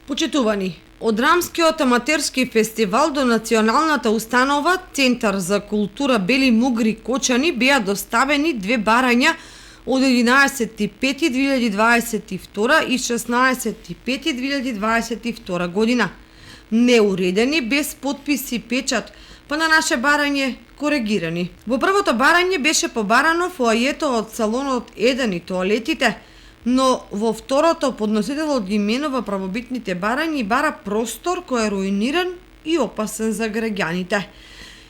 Почитувани, од драмскиот аматерски фестивал до националната установа Центар за култура Бели Мугри Кочани беа доставени две барања од 11.5.2022 и 16.5.2022 година. Неуредени, без подпис и печат, па на наше барање коригирани. Во првото барање беше побарано фоајето од салонот 1 и тоалетите, но во второто подносителот ги менува правобитните барања и бара простор кој е руиниран и опасен за граѓаните.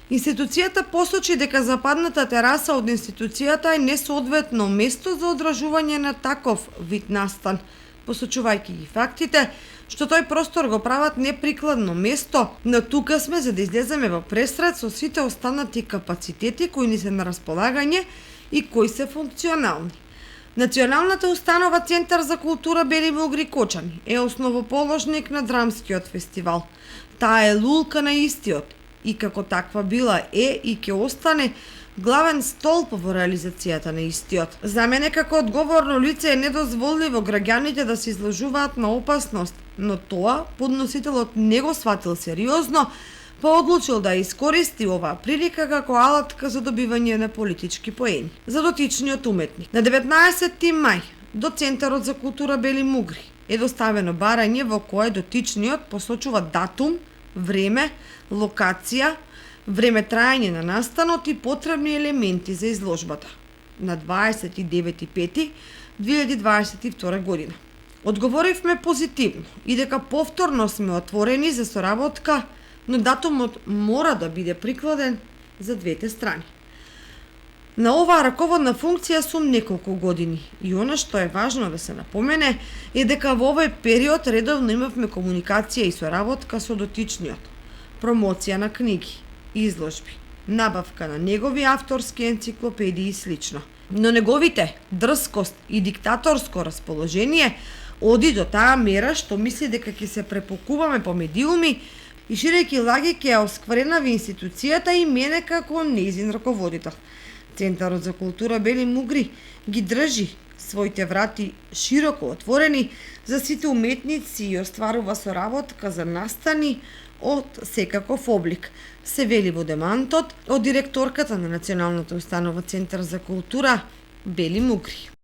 Институцијата посочи дека западната тераса од институцијата е несоодветно место за одражување на таков вид настан, посочувајќи ги фактите што тој простор го прават неприкладно место, но тука сме за да излеземе во пресред со сите останати капацитети кои ни се на располагање и кои се функционални. Националната установа Центар за култура Бели Мугри Кочани е основоположник на драмскиот фестивал. Таа е лулка на истиот и како таква била е и ќе остане главен столб во реализацијата на истиот. За мене како одговорно лице е недозволиво граѓаните да се изложуваат на опасност, но тоа подносителот не го сватил сериозно, па одлучил да искористи оваа прилика како алатка за добивање на политички поени. За дотичниот уметник. На 19 мај до Центарот за култура Бели Мугри е доставено барање во кое дотичниот посочува датум, време, локација, време трајање на настанот и потребни елементи за изложбата на 29.5.2022 година. Одговоривме позитивно и дека повторно сме отворени за соработка, но датумот мора да биде прикладен за двете страни. На оваа раководна функција сум неколку години и она што е важно да се напомене е дека во овој период редовно имавме комуникација и соработка со дотичниот, промоција на книги, изложби, набавка на негови авторски енциклопедии и слично. Но неговите дрскост и диктаторско расположение оди до таа мера што мисли дека ќе се препокуваме по медиуми и ширејќи лаги ќе ја осквренави институцијата и мене како нејзин раководител. Центарот за култура Бели Мугри ги држи своите врати широко отворени за сите уметници и остварува соработка за настани од секаков облик, се вели во демантот од директорката на Националната установа Центар за култура Бели Мугри.